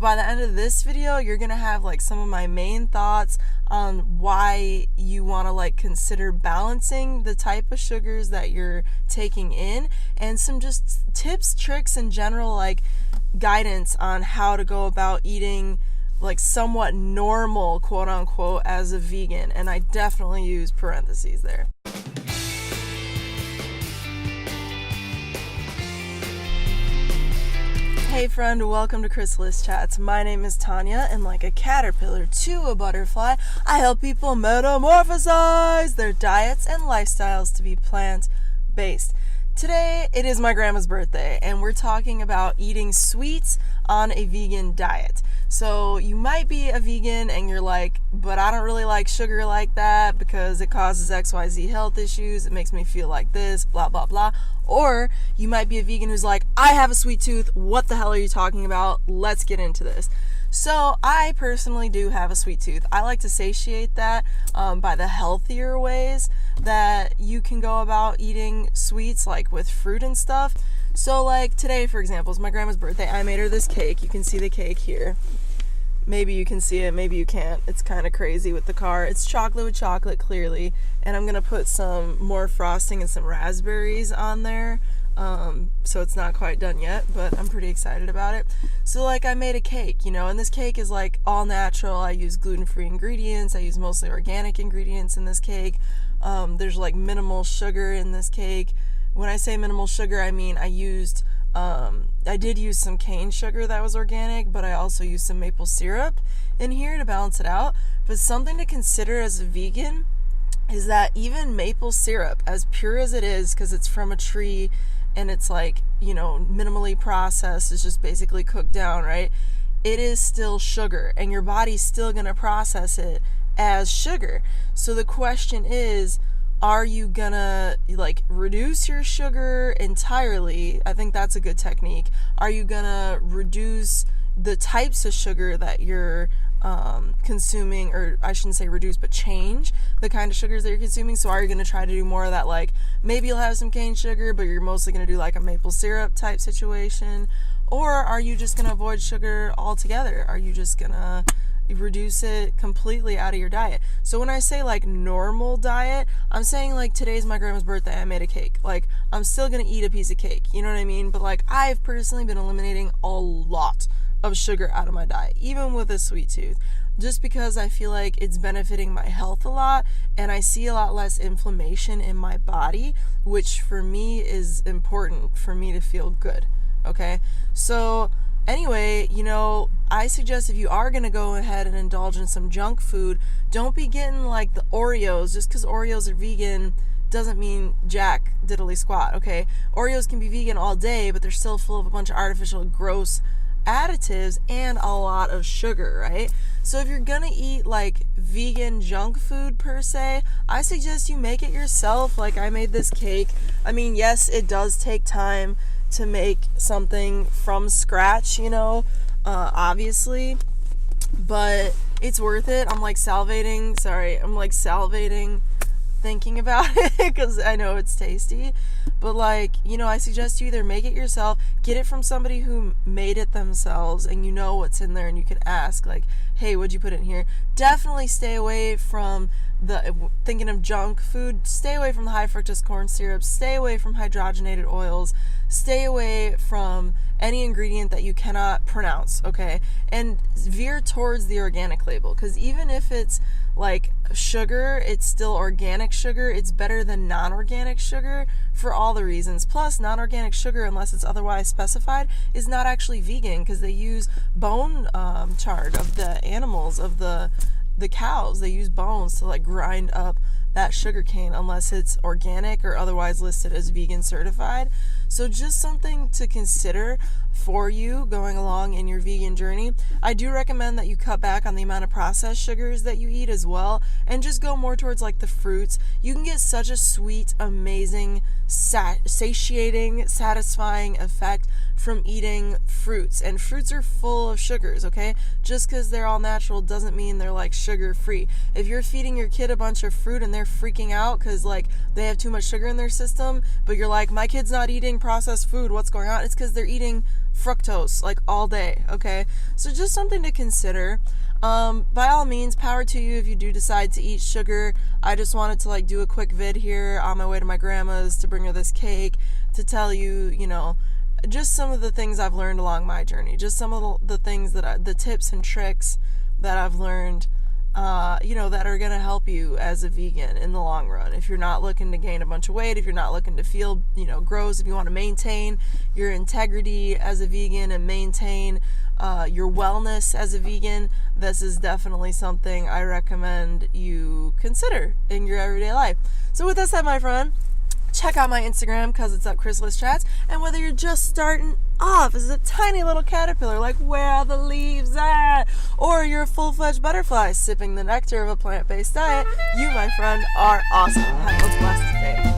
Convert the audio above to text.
By the end of this video, you're gonna have like some of my main thoughts on why you want to like consider balancing the type of sugars that you're taking in, and some just tips, tricks, and general like guidance on how to go about eating like somewhat normal, quote unquote, as a vegan. And I definitely use parentheses there. Hey friend, welcome to Chrysalis Chats. My name is Tanya, and like a caterpillar to a butterfly, I help people metamorphosize their diets and lifestyles to be plant-based. Today, it is my grandma's birthday, and we're talking about eating sweets on a vegan diet. So you might be a vegan and you're like, but I don't really like sugar like that because it causes XYZ health issues, it makes me feel like this, blah, blah, blah. Or you might be a vegan who's like, I have a sweet tooth, what the hell are you talking about? Let's get into this. So I personally do have a sweet tooth. I like to satiate that by the healthier ways that you can go about eating sweets, like with fruit and stuff. So like today, for example, is my grandma's birthday. I made her this cake. You can see the cake here. Maybe you can see it, maybe you can't. It's kind of crazy with the car. It's chocolate with chocolate, clearly. And I'm going to put some more frosting and some raspberries on there. So it's not quite done yet, but I'm pretty excited about it. So like I made a cake, and this cake is like all natural. I use gluten-free ingredients. I use mostly organic ingredients in this cake. There's like minimal sugar in this cake. When I say minimal sugar, I mean I did use some cane sugar that was organic, but I also used some maple syrup in here to balance it out. But something to consider as a vegan is that even maple syrup, as pure as it is, because it's from a tree and it's like, minimally processed, it's just basically cooked down, right? It is still sugar, and your body's still going to process it as sugar. So the question is, are you gonna like reduce your sugar entirely? I think that's a good technique. Are you gonna reduce the types of sugar that you're consuming, or I shouldn't say reduce, but change the kind of sugars that you're consuming? So are you gonna try to do more of that, like maybe you'll have some cane sugar, but you're mostly gonna do like a maple syrup type situation? Or are you just gonna avoid sugar altogether? Are you just gonna reduce it completely out of your diet? So when I say like normal diet, I'm saying like today's my grandma's birthday, I made a cake. Like I'm still gonna eat a piece of cake, you know what I mean? But like I've personally been eliminating a lot of sugar out of my diet, even with a sweet tooth, just because I feel like it's benefiting my health a lot, and I see a lot less inflammation in my body, which for me is important for me to feel good. Okay, so anyway, I suggest if you are going to go ahead and indulge in some junk food, don't be getting like the Oreos. Just because Oreos are vegan doesn't mean jack diddly squat, okay? Oreos can be vegan all day, but they're still full of a bunch of artificial gross additives and a lot of sugar, right? So if you're going to eat like vegan junk food per se, I suggest you make it yourself. Like I made this cake. I mean, yes, it does take time to make something from scratch, obviously, but it's worth it. I'm salivating thinking about it because I know it's tasty. But I suggest you either make it yourself, get it from somebody who made it themselves and you know what's in there, and you can ask like, hey, what'd you put in here? Definitely stay away from thinking of junk food, stay away from the high fructose corn syrup, stay away from hydrogenated oils, stay away from any ingredient that you cannot pronounce, okay? And veer towards the organic label, because even if it's like sugar, it's still organic sugar. It's better than non-organic sugar for all the reasons. Plus, non-organic sugar, unless it's otherwise specified, is not actually vegan because they use bone chard of the animals, of the cows. They use bones to grind up that sugar cane, unless it's organic or otherwise listed as vegan certified. So just something to consider for you going along in your vegan journey. I do recommend that you cut back on the amount of processed sugars that you eat as well, and just go more towards the fruits. You can get such a sweet, amazing, satiating, satisfying effect from eating fruits. And fruits are full of sugars, okay? Just because they're all natural doesn't mean they're sugar free. If you're feeding your kid a bunch of fruit and they're freaking out because they have too much sugar in their system, but you're like, my kid's not eating processed food, what's going on? It's because they're eating fructose like all day, okay? So just something to consider. By all means, power to you if you do decide to eat sugar. I just wanted to like do a quick vid here on my way to my grandma's to bring her this cake to tell you, you know, just some of the things I've learned along my journey, just some of the things that the tips and tricks that I've learned, you know, that are going to help you as a vegan in the long run. If you're not looking to gain a bunch of weight, if you're not looking to feel, you know, gross, if you want to maintain your integrity as a vegan and maintain your wellness as a vegan, this is definitely something I recommend you consider in your everyday life. So with that said, my friend, check out my Instagram because it's at Chrysalis Chats. And whether you're just starting off as a tiny little caterpillar, like where are the leaves at? Or you're a full-fledged butterfly sipping the nectar of a plant-based diet, you, my friend, are awesome. Have a blessed day.